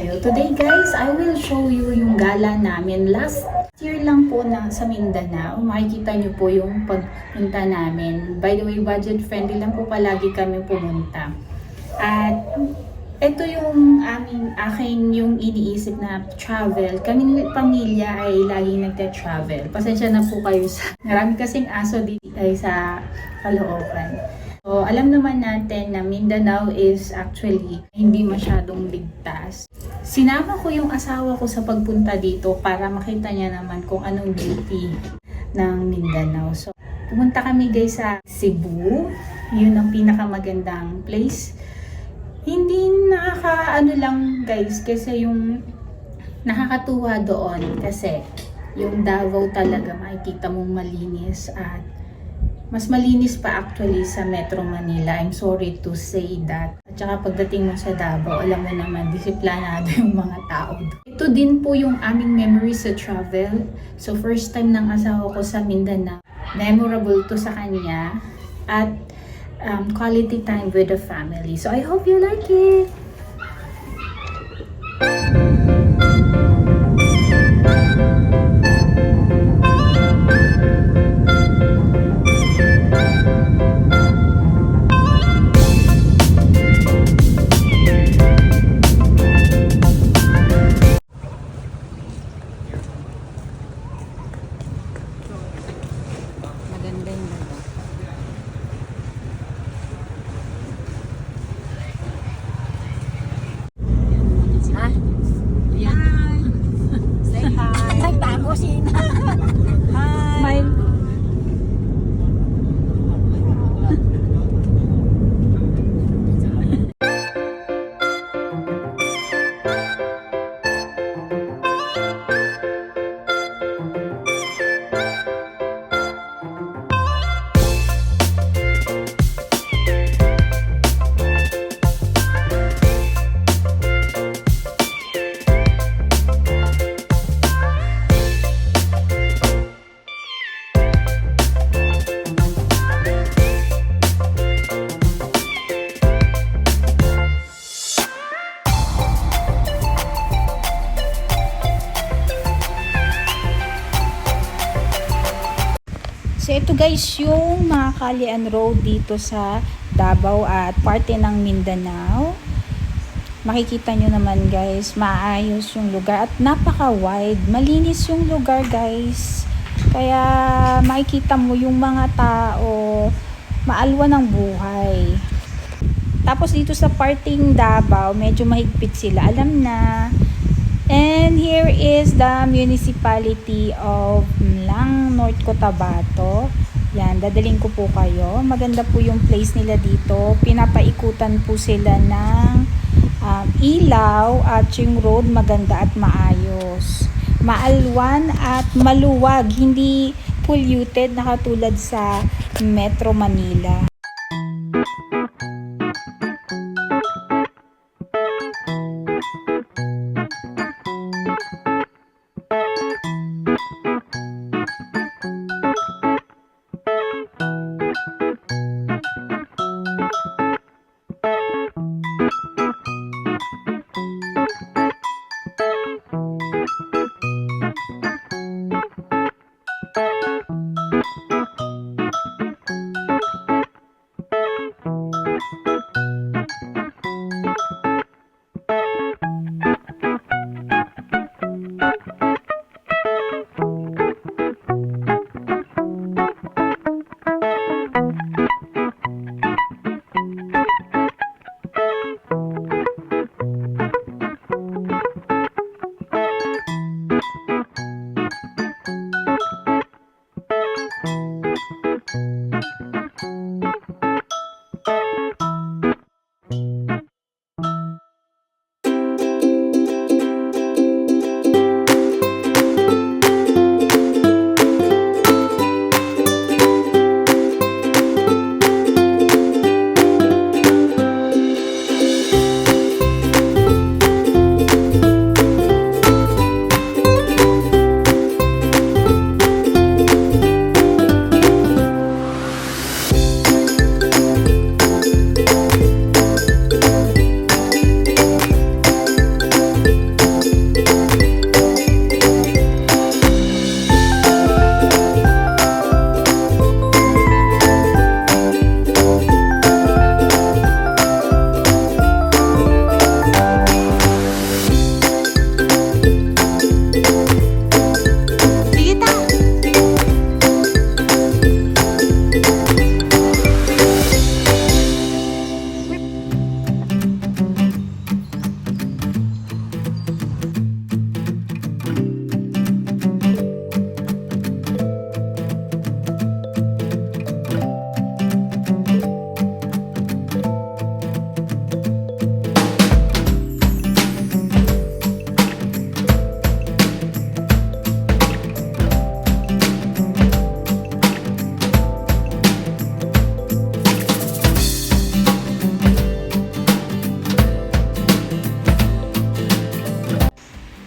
kayo. Today guys, I will show you yung gala namin. Last year lang po na sa Mindanao. Makikita nyo po yung pagpunta namin. By the way, budget friendly lang po palagi kami pumunta. At ito yung akin yung iniisip na travel. Kaming pamilya ay laging nagte-travel. Pasensya na po kayo sa marami kasing aso dito ay sa Caloocan. So, alam naman natin na Mindanao is actually hindi masyadong ligtas. Sinama ko yung asawa ko sa pagpunta dito para makita niya naman kung anong beauty ng Mindanao. So, pumunta kami guys sa Cebu. Yun ang pinakamagandang place. Hindi nakakaano lang guys kasi yung nakakatuwa doon kasi yung Davao talaga makikita mong malinis at mas malinis pa actually sa Metro Manila. I'm sorry to say that. At saka pagdating mo sa Davao, alam mo naman, disiplinado yung mga tao. Ito din po yung aming memory sa travel. So first time ng asawa ko sa Mindanao. Memorable to sa kanya. At quality time with the family. So I hope you like it! Maganda yung lugar. Ha? Yan. Say hi. Nagtago si Ina. Hi. So ito guys yung Makakalian Road dito sa Davao at parte ng Mindanao. Makikita nyo naman guys, maayos yung lugar at napaka-wide. Malinis yung lugar guys. Kaya makikita mo yung mga tao, maalwa ng buhay. Tapos dito sa parting Davao, medyo mahigpit sila. Alam na. And here is the municipality of Mlang, North Cotabato. Yan, dadaling ko po kayo. Maganda po yung place nila dito. Pinapaikutan po sila ng ilaw at yung road maganda at maayos. Maalwan at maluwag, hindi polluted na katulad sa Metro Manila.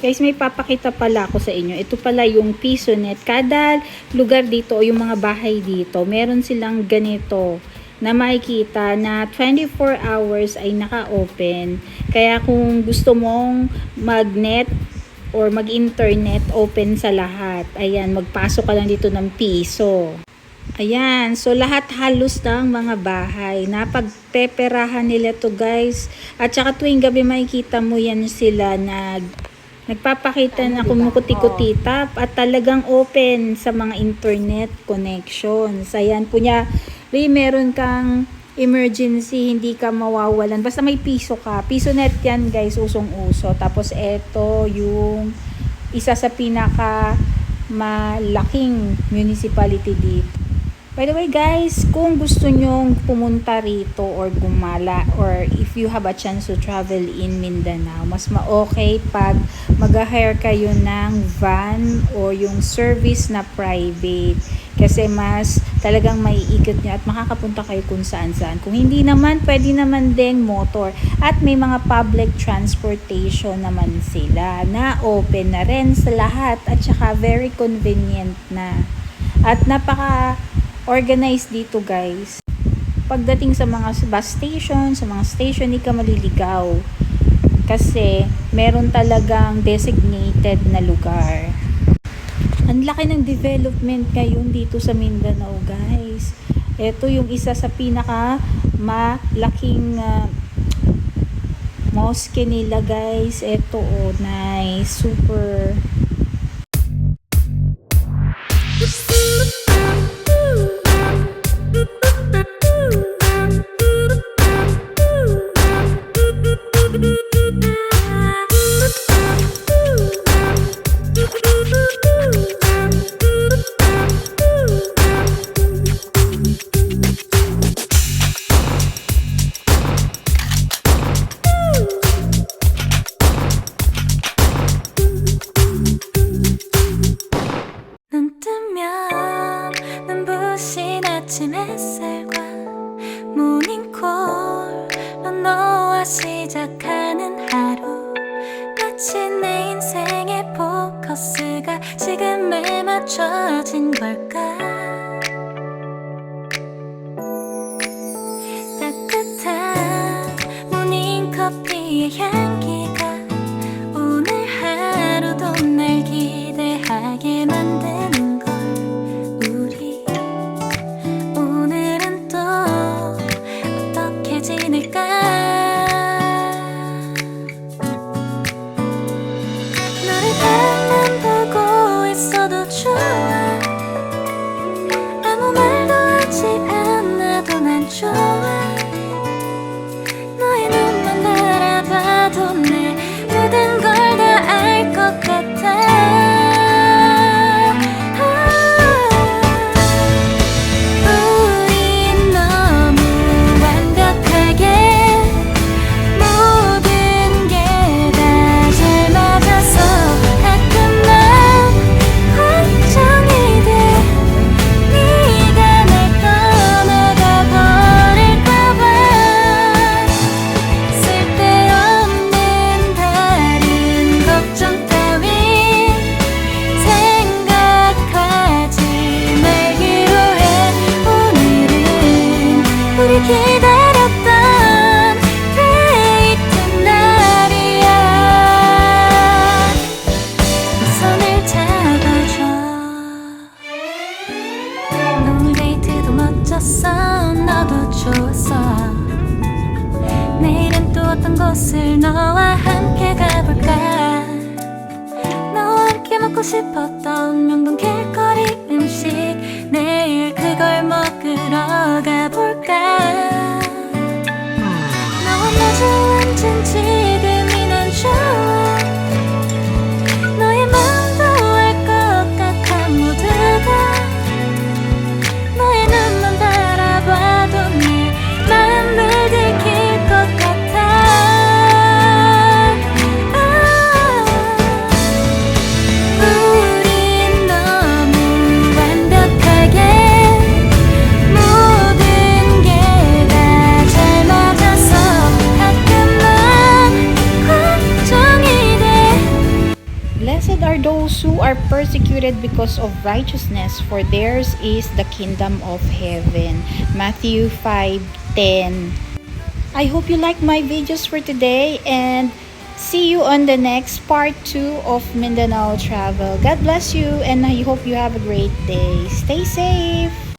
Guys, may papakita pala ako sa inyo. Ito pala yung PisoNet. Kada lugar dito o yung mga bahay dito, meron silang ganito na makikita na 24 hours ay naka-open. Kaya kung gusto mong mag-net or mag-internet, open sa lahat. Ayan, magpasok ka lang dito ng Piso. Ayan, so lahat halos ng mga bahay. Napagpeperahan nila to guys. At saka tuwing gabi makikita mo yan sila nagpapakita na kumukuti-kuti at talagang open sa mga internet connections. Ayan, kunya, meron kang emergency, hindi ka mawawalan. Basta may piso ka. PisoNet yan guys, usong-uso. Tapos eto yung isa sa pinaka malaking municipality dito. By the way guys, kung gusto nyong pumunta rito or gumala or if you have a chance to travel in Mindanao, mas ma-okay pag mag-hire kayo ng van o yung service na private. Kasi mas talagang maiikot nyo at makakapunta kayo kung saan-saan. Kung hindi naman, pwede naman din motor. At may mga public transportation naman sila na open na rin sa lahat at saka very convenient na. At napaka-organized dito guys. Pagdating sa mga bus station, sa mga station, hindi ka maliligaw. Kasi meron talagang designated na lugar. Ang laki ng development ngayon dito sa Mindanao guys. Ito yung isa sa pinaka malaking mosque nila guys. Ito oh, nice, super. 아침 햇살과 모닝콜로 너와 시작하는 하루 마치 내 인생의 포커스가 지금에 맞춰진 걸까 따뜻한 모닝커피의 향기가 오늘 하루도 날 기대하게 만드는 걸 지낼까 너를 바라만 보고 있어도 좋아 아무 말도 하지 않아도 난 좋아 너의 눈만 바라봐도 내 모든 걸 다 알 것 같아 기다렸던 데이트 날이야 손을 잡아줘 오늘 데이트도 멋졌어 너도 좋았어 내일은 또 어떤 곳을 너와 함께 가볼까 너와 함께 먹고 싶었던 명동 길거리 음식 내일 그걸 먹으러 가볼까 너와 마주 앉은 지금이 난 좋아 너의 마음도 알 것 같아 모두가 너의 눈만 바라봐도 내 마음을 들킬 것 같아 우린 너무 완벽하게 모든 게 are persecuted because of righteousness, for theirs is the kingdom of heaven. Matthew 5:10. I hope you like my videos for today, and see you on the next part 2 of Mindanao travel. God bless you, and I hope you have a great day. Stay safe.